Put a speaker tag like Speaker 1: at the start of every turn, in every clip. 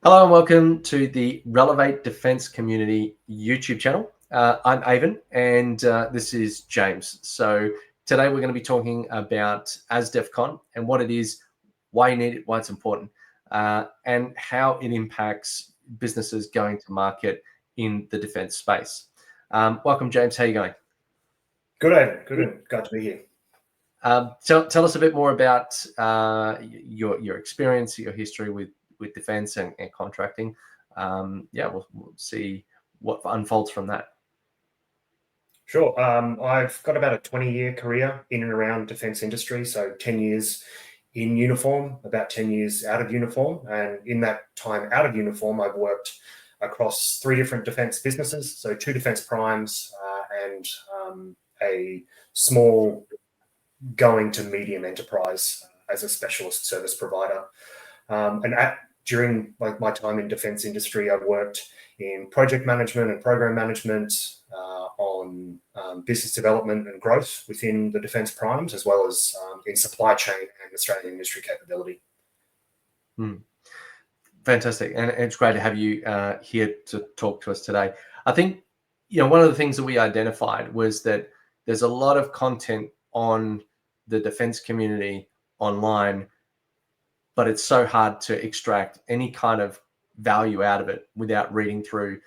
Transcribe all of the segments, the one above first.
Speaker 1: Hello and welcome to the Relevate Defence Community YouTube channel. I'm Avon and this is James. So today we're going to be talking about ASDEFCON and what it is, why you need it, why it's important, and how it impacts businesses going to market in the defence space. Welcome, James. How are you going?
Speaker 2: Good, Avon. Good. Glad to be here.
Speaker 1: Tell us a bit more about your experience, your history with defence and contracting. We'll see what unfolds from that.
Speaker 2: Sure. I've got about a 20-year career in and around defence industry, so 10 years in uniform, about 10 years out of uniform. And in that time out of uniform, I've worked across 3 different defence businesses, so 2 defence primes and a small going to medium enterprise as a specialist service provider. During my time in defence industry, I've worked in project management and program management on business development and growth within the defence primes, as well as in supply chain and Australian industry capability.
Speaker 1: Fantastic. And it's great to have you here to talk to us today. I think, one of the things that we identified was that there's a lot of content on the defence community online, but it's so hard to extract any kind of value out of it without reading through,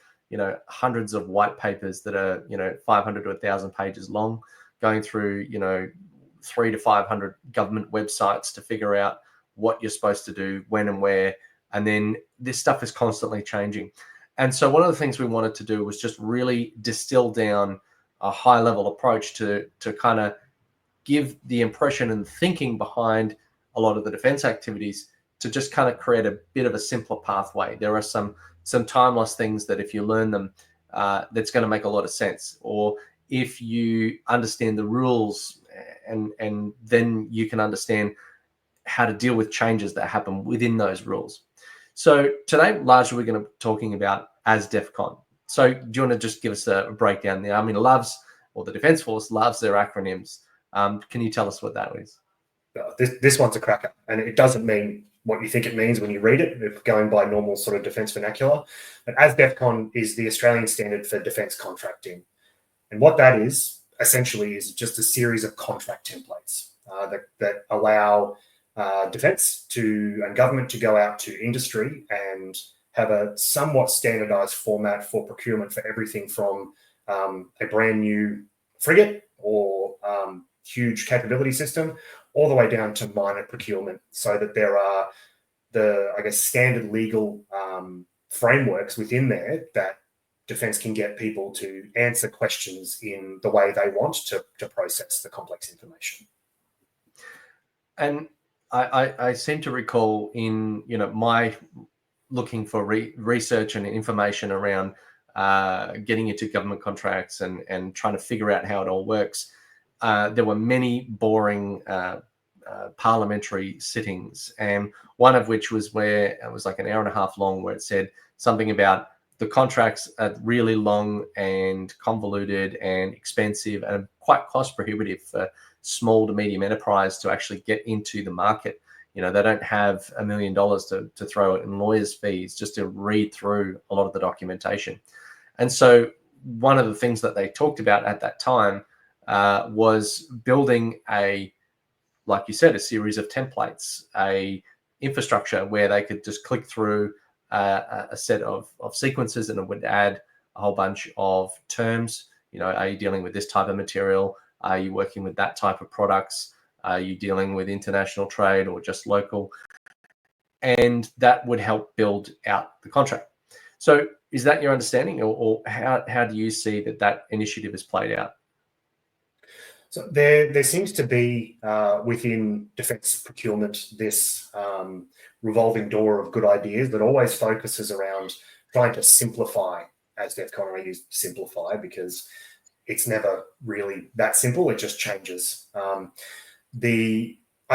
Speaker 1: hundreds of white papers that are, 500 to 1,000 pages long, going through, 300 to 500 government websites to figure out what you're supposed to do, when and where. And then this stuff is constantly changing. And so one of the things we wanted to do was just really distill down a high level approach to kind of give the impression and thinking behind a lot of the defense activities to just kind of create a bit of a simpler pathway. There are some timeless things that if you learn them, that's going to make a lot of sense. Or if you understand the rules and then you can understand how to deal with changes that happen within those rules. So today, largely, we're going to be talking about ASDEFCON. So do you want to just give us a breakdown? The Army loves, or the Defence Force loves their acronyms. Can you tell us what that is?
Speaker 2: This one's a cracker, and it doesn't mean what you think it means when you read it, if going by normal sort of defence vernacular. But ASDEFCON is the Australian standard for defence contracting. And what that is, essentially, is just a series of contract templates that allow defence and government to go out to industry and have a somewhat standardised format for procurement for everything from a brand new frigate or huge capability system, all the way down to minor procurement, so that there are standard legal frameworks within there that defence can get people to answer questions in the way they want to process the complex information.
Speaker 1: And I seem to recall in my looking for research and information around getting into government contracts and trying to figure out how it all works. There were many boring parliamentary sittings, and one of which was where it was like an hour and a half long, where it said something about the contracts are really long and convoluted and expensive and quite cost prohibitive for small to medium enterprise to actually get into the market. They don't have $1 million to throw it in lawyers' fees just to read through a lot of the documentation. And so one of the things that they talked about at that time was building like you said, a series of templates, a infrastructure where they could just click through a set of sequences, and it would add a whole bunch of terms. Are you dealing with this type of material? Are you working with that type of products? Are you dealing with international trade or just local? And that would help build out the contract. So is that your understanding, or how do you see that initiative is played out?
Speaker 2: So there seems to be within defence procurement this revolving door of good ideas that always focuses around trying to simplify. ASDEFCON, I use simplify because it's never really that simple. It just changes. I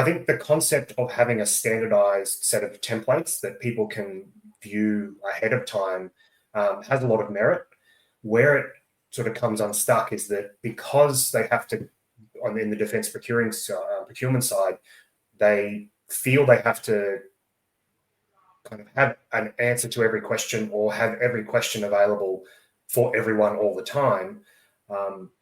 Speaker 2: think the concept of having a standardized set of templates that people can view ahead of time has a lot of merit. Where it sort of comes unstuck is that because they have to, in the defence procurement side, they feel they have to kind of have an answer to every question or have every question available for everyone all the time,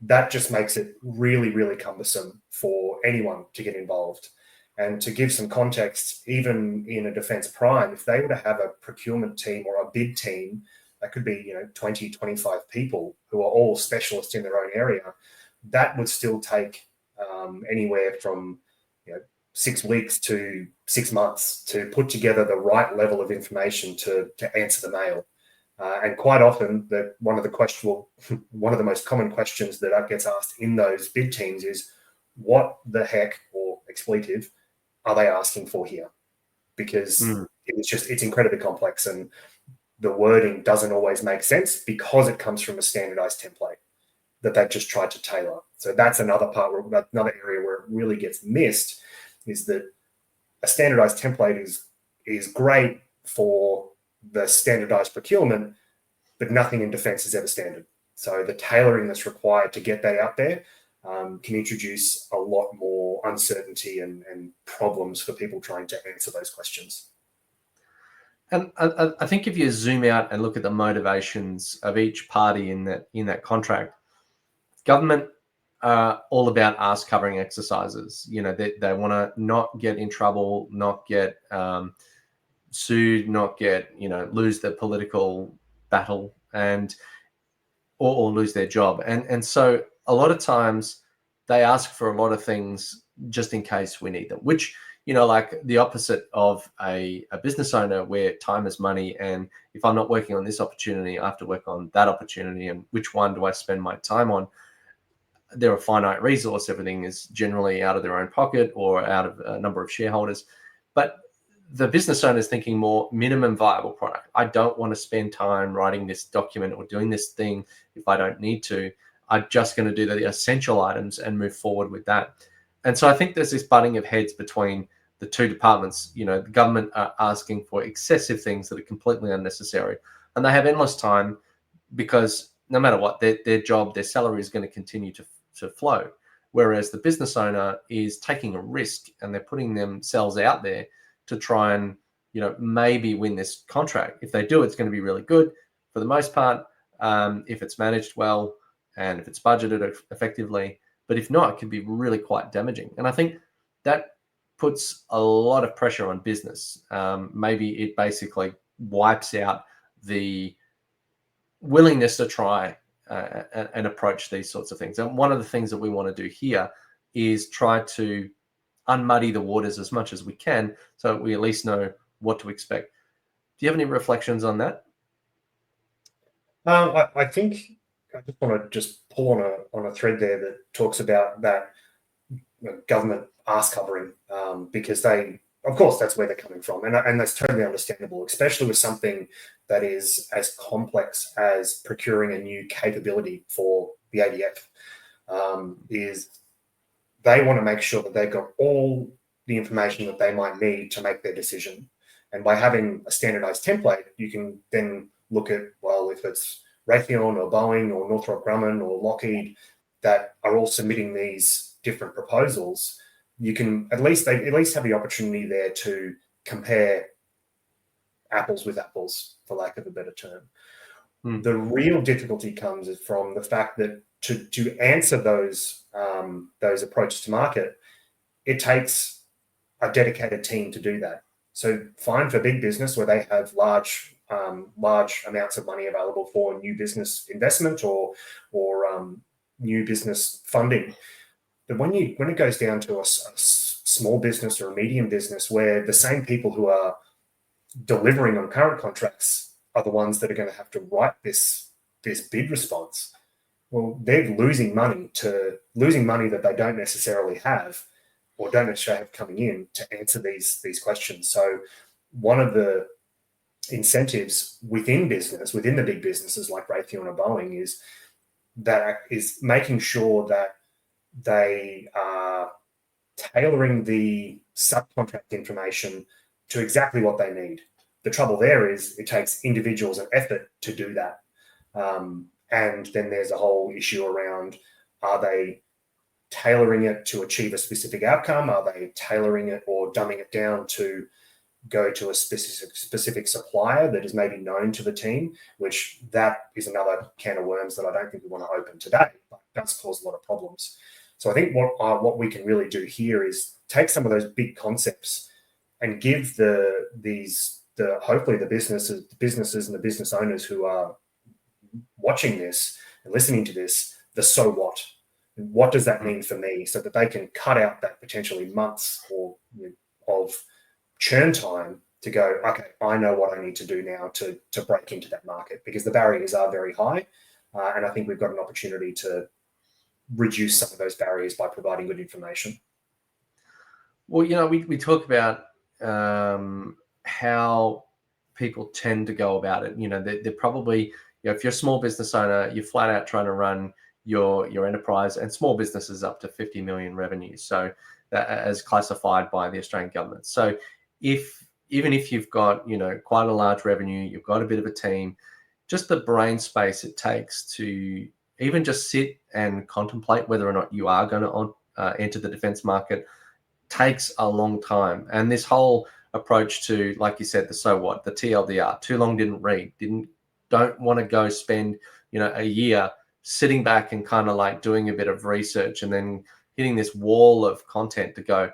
Speaker 2: that just makes it really, really cumbersome for anyone to get involved. And to give some context, even in a defense prime, if they were to have a procurement team or a bid team, that could be 20, 25 people who are all specialists in their own area, that would still take anywhere from 6 weeks to 6 months to put together the right level of information to answer the mail. And quite often, one of the most common questions that gets asked in those bid teams is, what the heck, or expletive, are they asking for here? Because it's incredibly complex, and the wording doesn't always make sense because it comes from a standardized template that they've just tried to tailor. So that's another area where it really gets missed, is that a standardized template is great for the standardized procurement, but nothing in defense is ever standard. So the tailoring that's required to get that out there can introduce a lot more uncertainty and problems for people trying to answer those questions.
Speaker 1: And I think if you zoom out and look at the motivations of each party in that contract, government are all about ass covering exercises. They want to not get in trouble, not get sued, not get lose their political battle, and or lose their job. And so a lot of times they ask for a lot of things just in case we need them, which, like the opposite of a business owner, where time is money. And if I'm not working on this opportunity, I have to work on that opportunity. And which one do I spend my time on? They're a finite resource. Everything is generally out of their own pocket or out of a number of shareholders. But the business owner is thinking more minimum viable product. I don't want to spend time writing this document or doing this thing if I don't need to. I'm just going to do the essential items and move forward with that. And so I think there's this butting of heads between the two departments. The government are asking for excessive things that are completely unnecessary, and they have endless time because no matter what, their job, their salary is going to continue to flow. Whereas the business owner is taking a risk and they're putting themselves out there to try and, maybe win this contract. If they do, it's going to be really good for the most part, if it's managed well and if it's budgeted effectively. But if not, it can be really quite damaging. And I think that puts a lot of pressure on business. Maybe it basically wipes out the willingness to try and approach these sorts of things. And one of the things that we want to do here is try to unmuddy the waters as much as we can, so we at least know what to expect. Do you have any reflections on that?
Speaker 2: I think I just want to pull on a thread there that talks about that government arse covering, because of course, that's where they're coming from, and that's totally understandable, especially with something that is as complex as procuring a new capability for the ADF. Is they want to make sure that they've got all the information that they might need to make their decision. And by having a standardized template, you can then look at, well, if it's Raytheon or Boeing or Northrop Grumman or Lockheed that are all submitting these different proposals, you can at least have the opportunity there to compare apples with apples, for lack of a better term. The real difficulty comes from the fact that to answer those approaches to market, it takes a dedicated team to do that. So fine for big business where they have large amounts of money available for new business investment or new business funding. But when it goes down to a small business or a medium business, where the same people who are delivering on current contracts are the ones that are going to have to write this bid response, well, they're losing money that they don't necessarily have or don't necessarily have coming in to answer these questions. So one of the incentives within the big businesses like Raytheon or Boeing, is making sure that they are tailoring the subcontract information to exactly what they need. The trouble there is it takes individuals and effort to do that. And then there's a whole issue around, are they tailoring it to achieve a specific outcome? Are they tailoring it or dumbing it down to go to a specific supplier that is maybe known to the team, which that is another can of worms that I don't think we want to open today, but that's caused a lot of problems. So I think what we can really do here is take some of those big concepts and give hopefully the businesses and the business owners who are watching this and listening to this, the so what. What does that mean for me, so that they can cut out that potentially months or of churn time to go, okay, I know what I need to do now to break into that market, because the barriers are very high. And I think we've got an opportunity to reduce some of those barriers by providing good information.
Speaker 1: Well, we talk about how people tend to go about it. They're probably, if you're a small business owner, you're flat out trying to run your enterprise, and small businesses up to 50 million revenue. So that as classified by the Australian government. So even if you've got, quite a large revenue, you've got a bit of a team, just the brain space it takes to even just sit and contemplate whether or not you are going to enter the defense market takes a long time. And this whole approach to, like you said, the so what, the TLDR, too long didn't read, don't want to go spend, a year sitting back and kind of like doing a bit of research and then hitting this wall of content to go,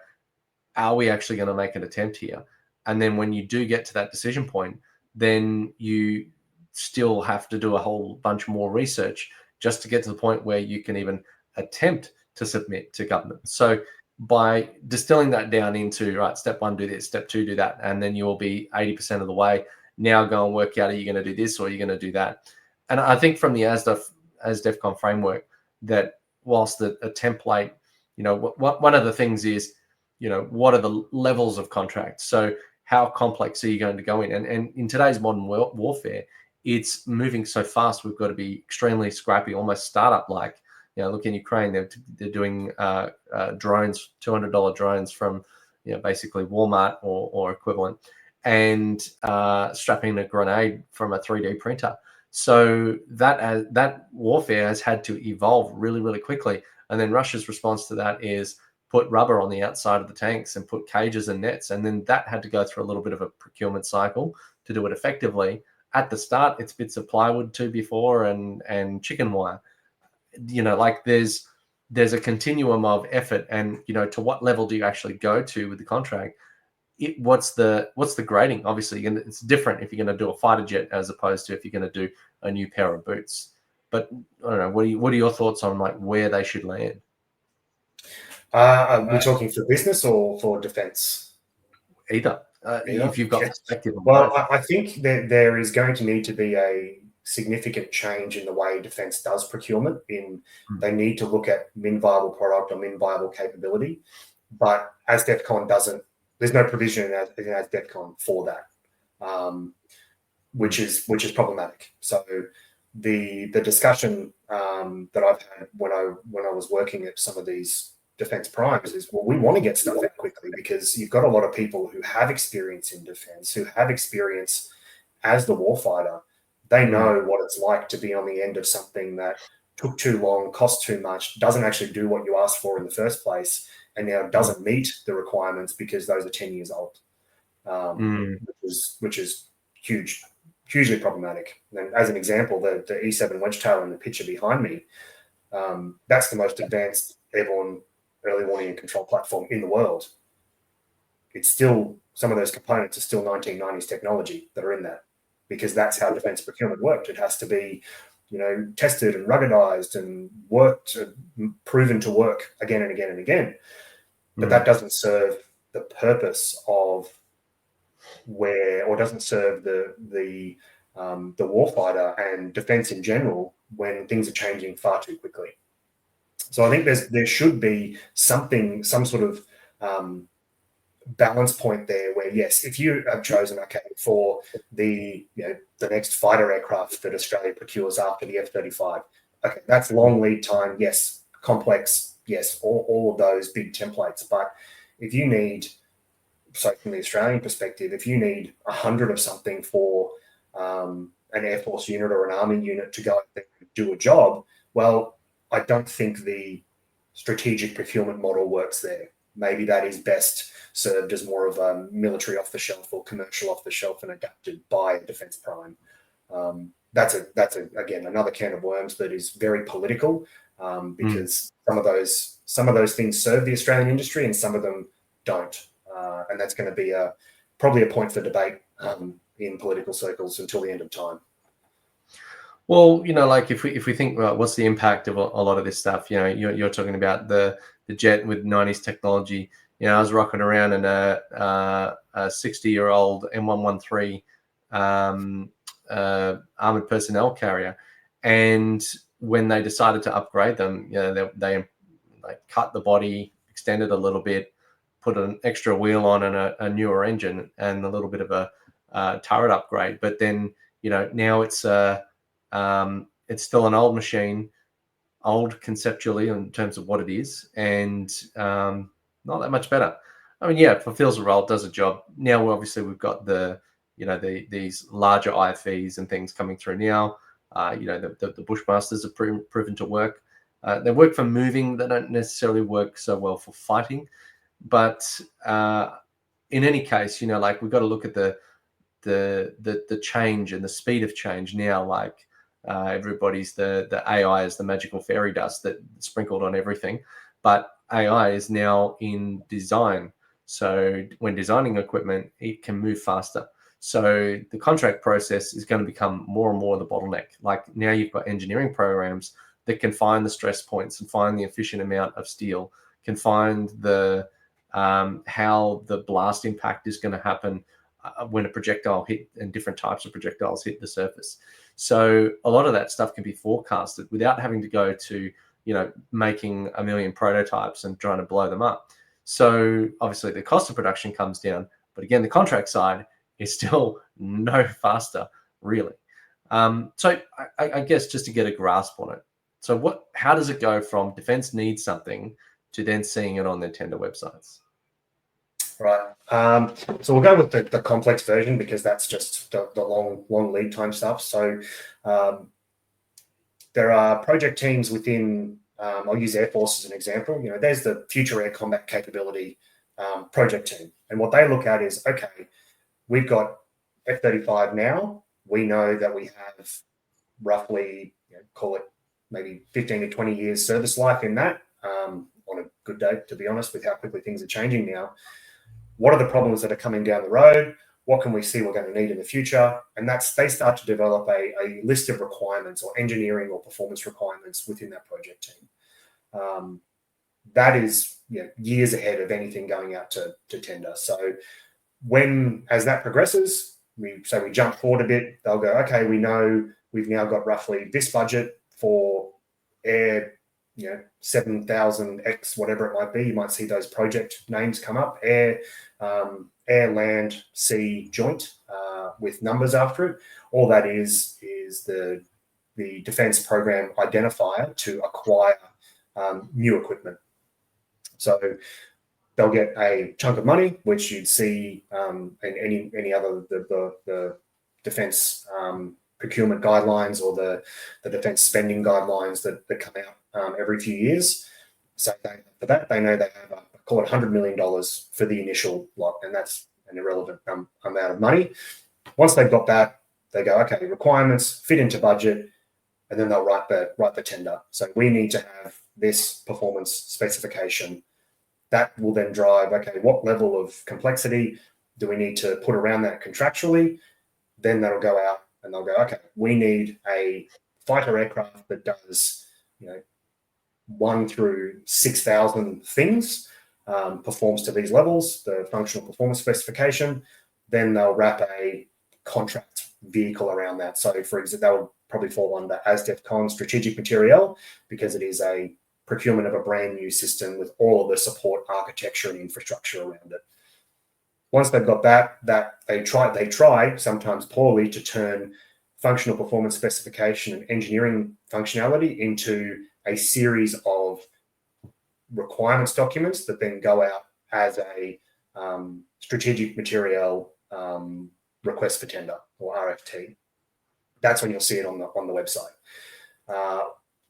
Speaker 1: are we actually going to make an attempt here? And then when you do get to that decision point, then you still have to do a whole bunch more research just to get to the point where you can even attempt to submit to government. So by distilling that down into, right, step one, do this, step two, do that, and then you'll be 80% of the way. Now go and work out, are you going to do this or are you going to do that? And I think from the ASDEFCON framework, that whilst a template, one of the things is, what are the levels of contracts? So how complex are you going to go in? And in today's modern warfare, it's moving so fast. We've got to be extremely scrappy, almost startup-like. Look in Ukraine, they're doing drones, $200 drones from, basically Walmart or equivalent, and strapping a grenade from a 3D printer. So that warfare has had to evolve really, really quickly. And then Russia's response to that is put rubber on the outside of the tanks and put cages and nets. And then that had to go through a little bit of a procurement cycle to do it effectively. At the start, it's bits of plywood 2x4 and chicken wire. Like there's a continuum of effort, and to what level do you actually go to with the contract? What's the grading? Obviously, it's different if you're going to do a fighter jet as opposed to if you're going to do a new pair of boots. But I don't know. What are your thoughts on like where they should land?
Speaker 2: Are we talking for business or for defence?
Speaker 1: Either. If you've got perspective on
Speaker 2: well,
Speaker 1: both.
Speaker 2: I think that there is going to need to be a significant change in the way defence does procurement. They need to look at min viable product or min viable capability, but ASDEFCON doesn't. There's no provision in ASDEFCON for that, which is problematic. So the discussion that I've had when I was working at some of these defense primes is, well, we want to get stuff out quickly, because you've got a lot of people who have experience in defense, who have experience as the warfighter. They know what it's like to be on the end of something that took too long, cost too much, doesn't actually do what you asked for in the first place, and now doesn't meet the requirements because those are 10 years old, which is hugely problematic. And as an example, the E7 Wedgetail in the picture behind me, that's the most advanced airborne early warning and control platform in the world. It's still, some of those components are still 1990s technology that are in that, because that's how defense procurement worked. It has to be, tested and ruggedized and worked, proven to work again and again and again. But that doesn't serve the purpose of doesn't serve the warfighter and defense in general when things are changing far too quickly. So I think there should be some sort of balance point there where, yes, if you have chosen, okay, for the next fighter aircraft that Australia procures after the F-35, okay, that's long lead time, yes, complex, yes, all of those big templates. But if you need, so from the Australian perspective, if you need 100 of something for an Air Force unit or an Army unit to go and do a job, well, I don't think the strategic procurement model works there. maybe that is best served as more of a military off-the-shelf or commercial off-the-shelf and adapted by a defence prime. That's again another can of worms that is very political, because some of those things serve the Australian industry and some of them don't, and that's going to be probably a point for debate in political circles until the end of time.
Speaker 1: Well, like if we think about what's the impact of a lot of this stuff, you're talking about the jet with 90s technology. I was rocking around in a 60-year-old M113 armored personnel carrier, and when they decided to upgrade them, they cut the body, extended a little bit, put an extra wheel on and a newer engine and a little bit of a turret upgrade. But then now it's still an old machine, old conceptually in terms of what it is, and not that much better. I mean, yeah, it fulfills a role, does a job. Now, obviously, we've got these larger IFVs and things coming through now. The Bushmasters have proven to work. They work for moving. They don't necessarily work so well for fighting. But in any case, we've got to look at the change and the speed of change now. Like everybody's the AI is the magical fairy dust that sprinkled on everything, but AI is now in design. So when designing equipment, it can move faster. So the contract process is going to become more and more the bottleneck. Like now you've got engineering programs that can find the stress points and find the efficient amount of steel, can find the how the blast impact is going to happen when a projectile hit and different types of projectiles hit the surface. So a lot of that stuff can be forecasted without having to go to, making a million prototypes and trying to blow them up. So obviously the cost of production comes down, but again, the contract side is still no faster, really. So I guess just to get a grasp on it. So how does it go from defense needs something to then seeing it on their tender websites?
Speaker 2: Right. So we'll go with the complex version because that's just the long lead time stuff. So there are project teams within, I'll use Air Force as an example. There's the Future Air Combat Capability project team. And what they look at is, okay, we've got F-35 now. We know that we have roughly, call it maybe 15 to 20 years service life in that, on a good day, to be honest, with how quickly things are changing now. What are the problems that are coming down the road? What can we see we're going to need in the future? And they start to develop a list of requirements or engineering or performance requirements within that project team. That is years ahead of anything going out to tender. So as that progresses, we jump forward a bit, they'll go, okay, we know we've now got roughly this budget for air, 7,000 X, whatever it might be. You might see those project names come up, air, land, sea joint, with numbers after it. All that is the defense program identifier to acquire new equipment. So they'll get a chunk of money, which you'd see in any other the defense procurement guidelines or the defense spending guidelines that come out every few years. So for that, they know they have call it $100 million for the initial lot, and that's an irrelevant amount of money. Once they've got that, they go, okay, requirements fit into budget, and then they'll write the tender. So we need to have this performance specification. That will then drive, okay, what level of complexity do we need to put around that contractually? Then that'll go out and they'll go, okay, we need a fighter aircraft that does, 1 through 6,000 things, performs to these levels, the functional performance specification. Then they'll wrap a contract vehicle around that. So for example, that would probably fall under ASDEFCON strategic materiel, because it is a procurement of a brand new system with all of the support architecture and infrastructure around it. Once they've got that they try sometimes poorly to turn functional performance specification and engineering functionality into a series of requirements documents that then go out as a strategic material request for tender, or RFT. That's when you'll see it on the website.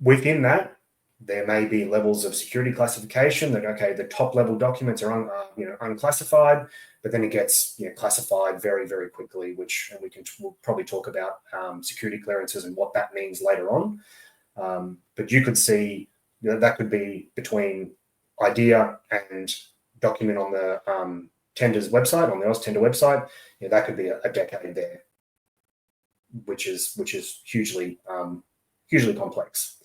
Speaker 2: Within that, There may be levels of security classification that, okay, the top level documents are unclassified, but then it gets classified very, very quickly, which we'll probably talk about security clearances and what that means later on. But you could see that could be between idea and document on the tender's website, on the AusTender website. That could be a decade there, which is hugely complex.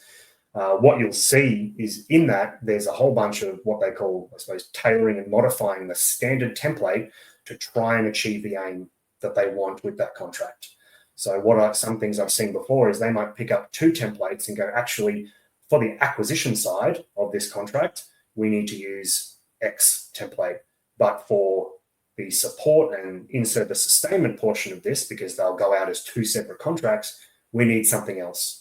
Speaker 2: What you'll see is in that there's a whole bunch of what they call, I suppose, tailoring and modifying the standard template to try and achieve the aim that they want with that contract. So some things I've seen before is they might pick up 2 templates and go, actually, for the acquisition side of this contract, we need to use X template. But for the support and in-service sustainment portion of this, because they'll go out as 2 separate contracts, we need something else.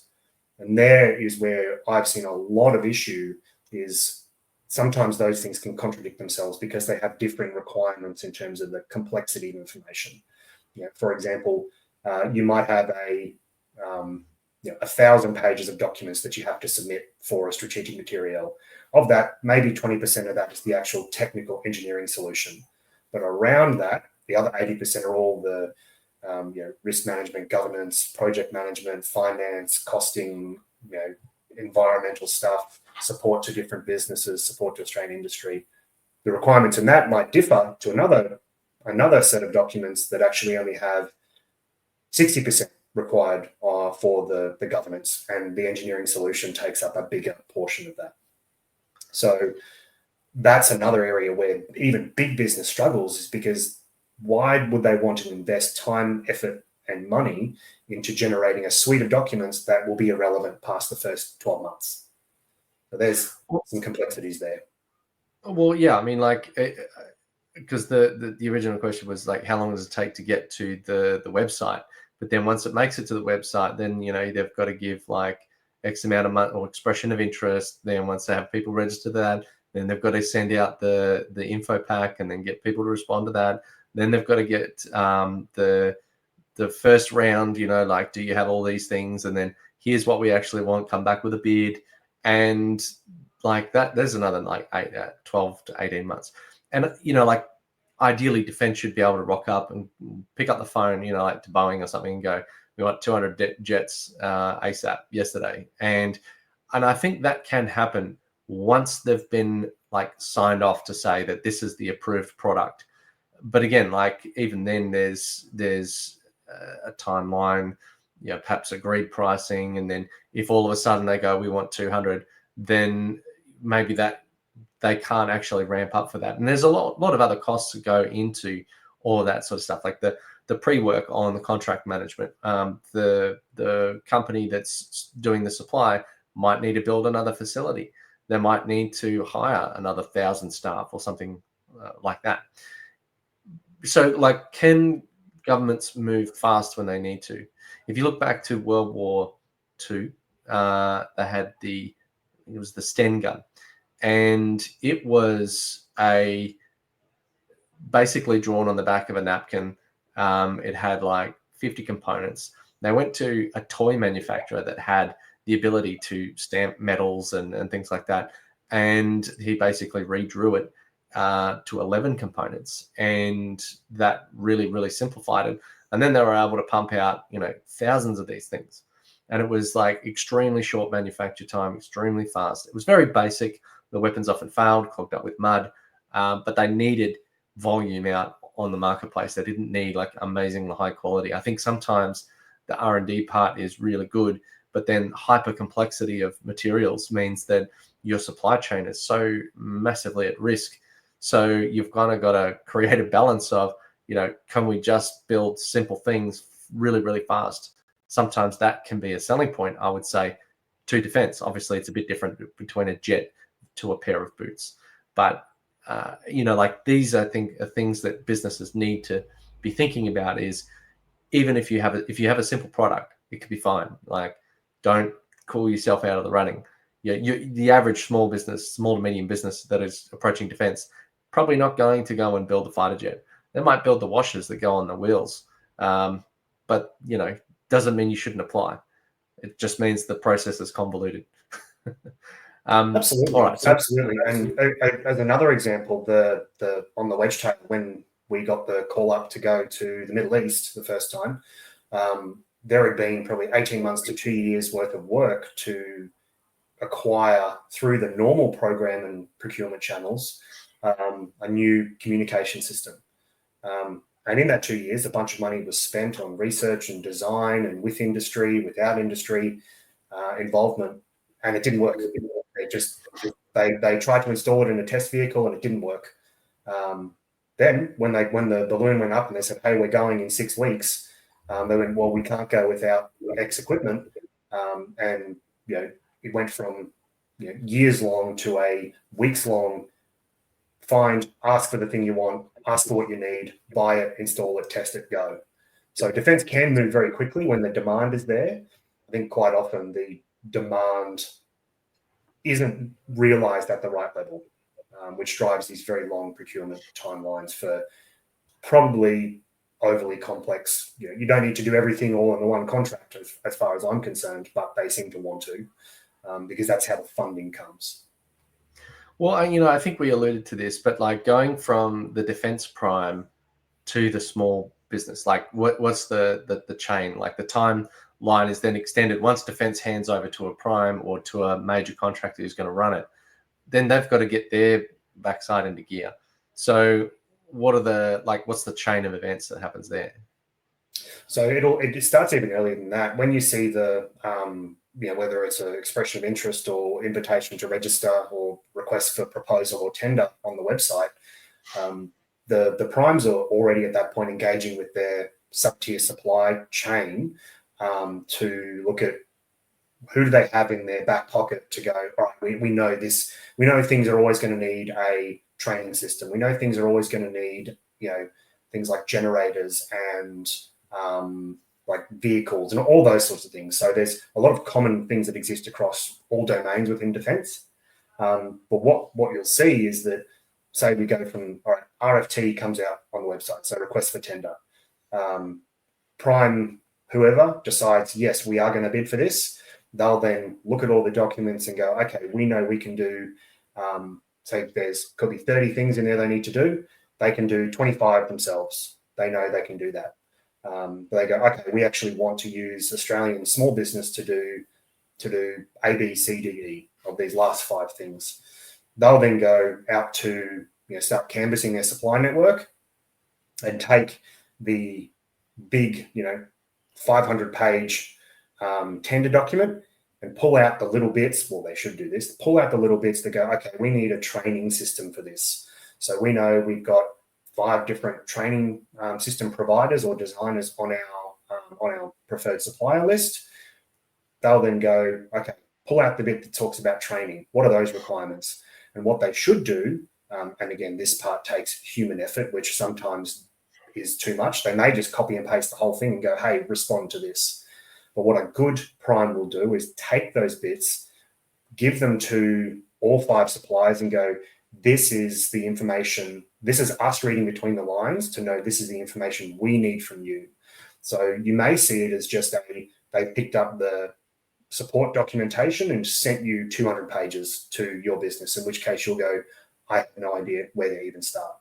Speaker 2: And there is where I've seen a lot of issue is sometimes those things can contradict themselves because they have different requirements in terms of the complexity of information. For example, you might have 1,000 pages of documents that you have to submit for a strategic material. Of that, maybe 20% of that is the actual technical engineering solution. But around that, the other 80% are all the risk management, governance, project management, finance, costing, environmental stuff, support to different businesses, support to Australian industry. The requirements in that might differ to another set of documents that actually only have 60% required for the governance, and the engineering solution takes up a bigger portion of that. So that's another area where even big business struggles, is because why would they want to invest time, effort, and money into generating a suite of documents that will be irrelevant past the first 12 months? So there's some complexities there.
Speaker 1: Well, yeah, I mean, because the original question was like, how long does it take to get to the website? But then once it makes it to the website, then they've got to give like X amount of money or expression of interest. Then once they have people register that, then they've got to send out the info pack and then get people to respond to that. Then they've got to get the first round, like, do you have all these things? And then here's what we actually want, come back with a bid. And like that, there's another like 12 to 18 months. And, like ideally defense should be able to rock up and pick up the phone, like to Boeing or something and go, we want 200 jets ASAP yesterday. And I think that can happen once they've been like signed off to say that this is the approved product. But again, like even then there's a timeline, perhaps agreed pricing. And then if all of a sudden they go, we want 200, then maybe that they can't actually ramp up for that. And there's a lot of other costs that go into all of that sort of stuff, like the pre-work on the contract management. The company that's doing the supply might need to build another facility. They might need to hire another 1,000 staff or something like that. So like, can governments move fast when they need to? If you look back to World War II, they had it was the Sten gun, and it was basically drawn on the back of a napkin. It had like 50 components. They went to a toy manufacturer that had the ability to stamp metals and things like that, and he basically redrew it to 11 components, and that really simplified it. And then they were able to pump out thousands of these things, and it was like extremely short manufacture time, extremely fast. It was very basic. The weapons often failed, clogged up with mud, but they needed volume out on the marketplace. They didn't need like amazingly high quality. I think sometimes the R&D part is really good, but then hyper complexity of materials means that your supply chain is so massively at risk. So you've kind of got to create a balance of, can we just build simple things really fast? Sometimes that can be a selling point, I would say, to defense. Obviously, it's a bit different between a jet to a pair of boots. But, like these, I think, are things that businesses need to be thinking about. Is even if you have a simple product, it could be fine. Like, don't call yourself out of the running. The average small to medium business that is approaching defense, probably not going to go and build a fighter jet. They might build the washers that go on the wheels. But, doesn't mean you shouldn't apply. It just means the process is convoluted.
Speaker 2: Absolutely,
Speaker 1: All right. So,
Speaker 2: absolutely. And as another example, the on the wedge tail, when we got the call up to go to the Middle East the first time, there had been probably 18 months to 2 years worth of work to acquire through the normal program and procurement channels a new communication system. And in that 2 years, a bunch of money was spent on research and design and with industry, without industry involvement, and it didn't work. They tried to install it in a test vehicle and it didn't work. Then when the balloon went up and they said, "Hey, we're going in 6 weeks," they went, "Well, we can't go without X equipment," and it went from years long to a weeks long. Find, ask for the thing you want, ask for what you need, buy it, install it, test it, go. So defense can move very quickly when the demand is there. I think quite often the demand isn't realized at the right level, which drives these very long procurement timelines for probably overly complex. You don't need to do everything all in the one contract as far as I'm concerned, but they seem to want to because that's how the funding comes.
Speaker 1: well, I think we alluded to this, but like going from the defense prime to the small business, like what's the chain? Like the timeline is then extended once defense hands over to a prime or to a major contractor who's going to run it. Then they've got to get their backside into gear. So what's the chain of events that happens there?
Speaker 2: So it starts even earlier than that. When you see the whether it's an expression of interest or invitation to register or request for proposal or tender on the website, the primes are already at that point engaging with their sub-tier supply chain to look at who do they have in their back pocket to go, all right, we know this. We know things are always going to need a training system. We know things are always going to need, things like generators and like vehicles and all those sorts of things. So there's a lot of common things that exist across all domains within defense. But what you'll see is that, say we go from, all right, RFT comes out on the website, so request for tender. Prime, whoever decides, yes, we are going to bid for this, they'll then look at all the documents and go, okay, we know we can do, say could be 30 things in there they need to do. They can do 25 themselves. They know they can do that. They go, okay, we actually want to use Australian small business to do A, B, C, D, E of these last 5 things. They'll then go out to start canvassing their supply network and take the big 500-page tender document and pull out the little bits. Well, they should do this. Pull out the little bits that go, okay, we need a training system for this. So we know we've got 5 different training system providers or designers on our preferred supplier list. They'll then go, okay, pull out the bit that talks about training. What are those requirements? And what they should do, and again, this part takes human effort, which sometimes is too much. They may just copy and paste the whole thing and go, hey, respond to this. But what a good prime will do is take those bits, give them to all 5 suppliers and go, this is the information. This is us reading between the lines to know this is the information we need from you. So you may see it as just they picked up the support documentation and sent you 200 pages to your business, in which case you'll go, I have no idea where to even start.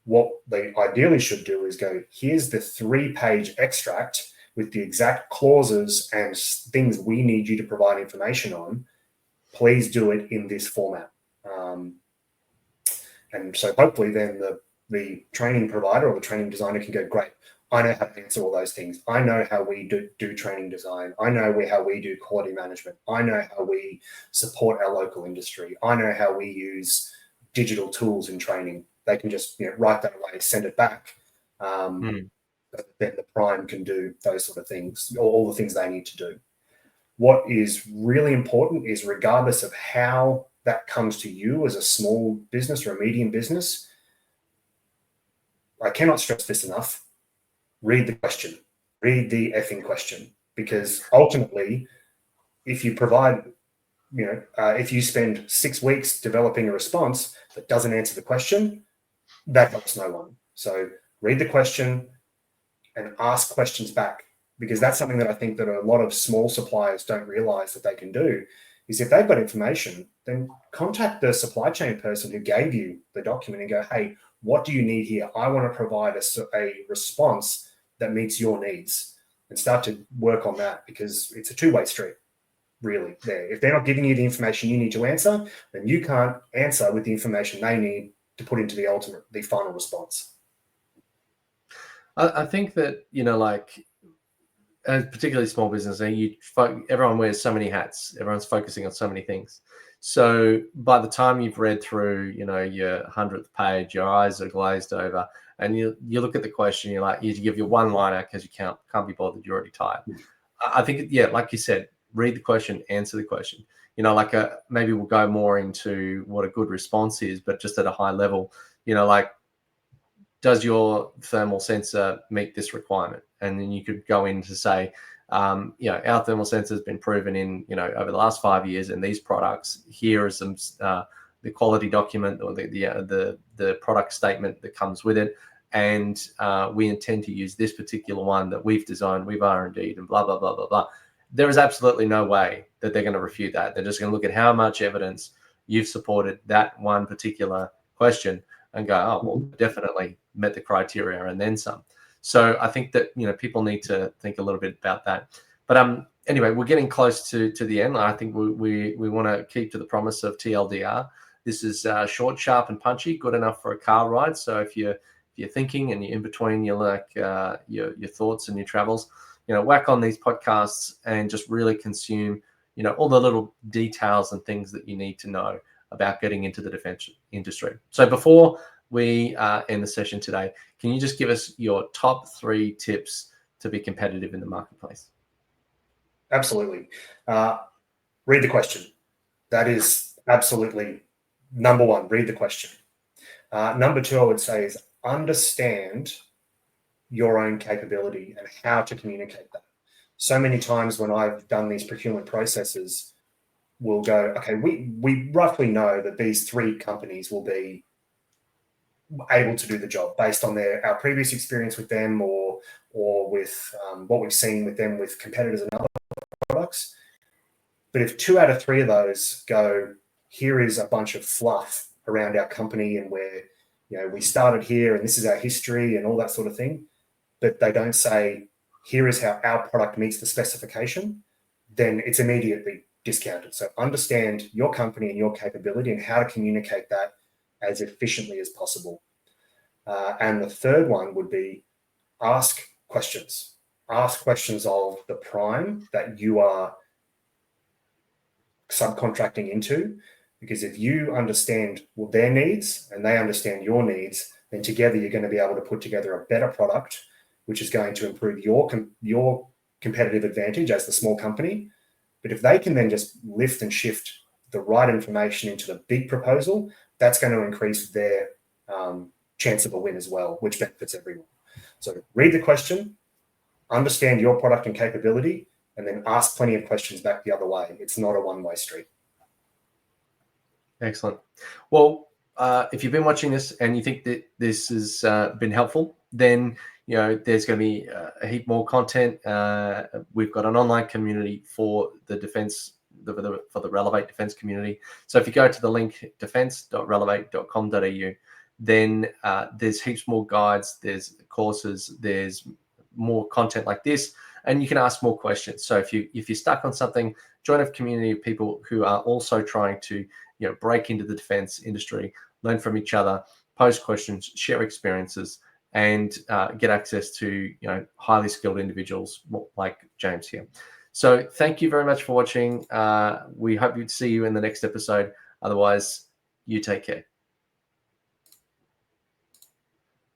Speaker 2: What they ideally should do is go, here's the 3-page extract with the exact clauses and things we need you to provide information on. Please do it in this format. And so hopefully then the training provider or the training designer can go, great, I know how to answer all those things. I know how we do training design. I know how we do quality management. I know how we support our local industry. I know how we use digital tools in training. They can just write that away, send it back. Then the prime can do those sort of things, all the things they need to do. What is really important is, regardless of how that comes to you as a small business or a medium business, I cannot stress this enough. Read the question. Read the effing question. Because ultimately, if you provide, if you spend 6 weeks developing a response that doesn't answer the question, that helps no one. So read the question and ask questions back, because that's something that I think that a lot of small suppliers don't realize that they can do, is if they've got information, then contact the supply chain person who gave you the document and go, hey, what do you need here? I want to provide a response that meets your needs, and start to work on that, because it's a two-way street, really, there. If they're not giving you the information you need to answer, then you can't answer with the information they need to put into the final response.
Speaker 1: I think that, like, as particularly small business, everyone wears so many hats. Everyone's focusing on so many things. So by the time you've read through, your 100th page, your eyes are glazed over, and you look at the question, you're like, you give your one-liner because you can't be bothered. You're already tired. I think, like you said, read the question, answer the question. Maybe we'll go more into what a good response is, but just at a high level, like, does your thermal sensor meet this requirement? And then you could go in to say, our thermal sensor has been proven in, over the last 5 years in these products. Here is some the quality document or the product statement that comes with it, and we intend to use this particular one that we've designed, we've R&D'd, and blah blah blah blah blah. There is absolutely no way that they're going to refute that. They're just going to look at how much evidence you've supported that one particular question and go, oh, well, definitely met the criteria and then some. So I think that, people need to think a little bit about that. But anyway, we're getting close to the end. I think we want to keep to the promise of TLDR. This is short, sharp, and punchy, good enough for a car ride. So if you're thinking and you're in between your thoughts and your travels, whack on these podcasts and just really consume, all the little details and things that you need to know about getting into the defense industry. So before we end the session today, can you just give us your top 3 tips to be competitive in the marketplace?
Speaker 2: Absolutely. Read the question. That is absolutely number 1. Read the question. Number 2, I would say, is understand your own capability and how to communicate that. So many times when I've done these procurement processes, we'll go, okay, we roughly know that these 3 companies will be able to do the job based on our previous experience with them, or with what we've seen with them with competitors and other products. But if 2 out of 3 of those go, here is a bunch of fluff around our company and where, we started here and this is our history and all that sort of thing, but they don't say, here is how our product meets the specification, then it's immediately discounted. So understand your company and your capability and how to communicate that as efficiently as possible. And the third one would be ask questions. Ask questions of the prime that you are subcontracting into, because if you understand their needs and they understand your needs, then together you're going to be able to put together a better product, which is going to improve your competitive advantage as the small company. But if they can then just lift and shift the right information into the big proposal, that's going to increase their chance of a win as well, which benefits everyone. So read the question, understand your product and capability, and then ask plenty of questions back the other way. It's not a one-way street.
Speaker 1: Excellent. Well, if you've been watching this and you think that this has been helpful, then there's going to be a heap more content. We've got an online community for the defense, for the Relevate defense community. So if you go to the link defense.relevate.com.au, then there's heaps more guides, there's courses, there's more content like this, and you can ask more questions. So if you're stuck on something, join a community of people who are also trying to break into the defense industry, learn from each other, pose questions, share experiences, and get access to highly skilled individuals like James here. So thank you very much for watching. We hope to see you in the next episode. Otherwise, you take care.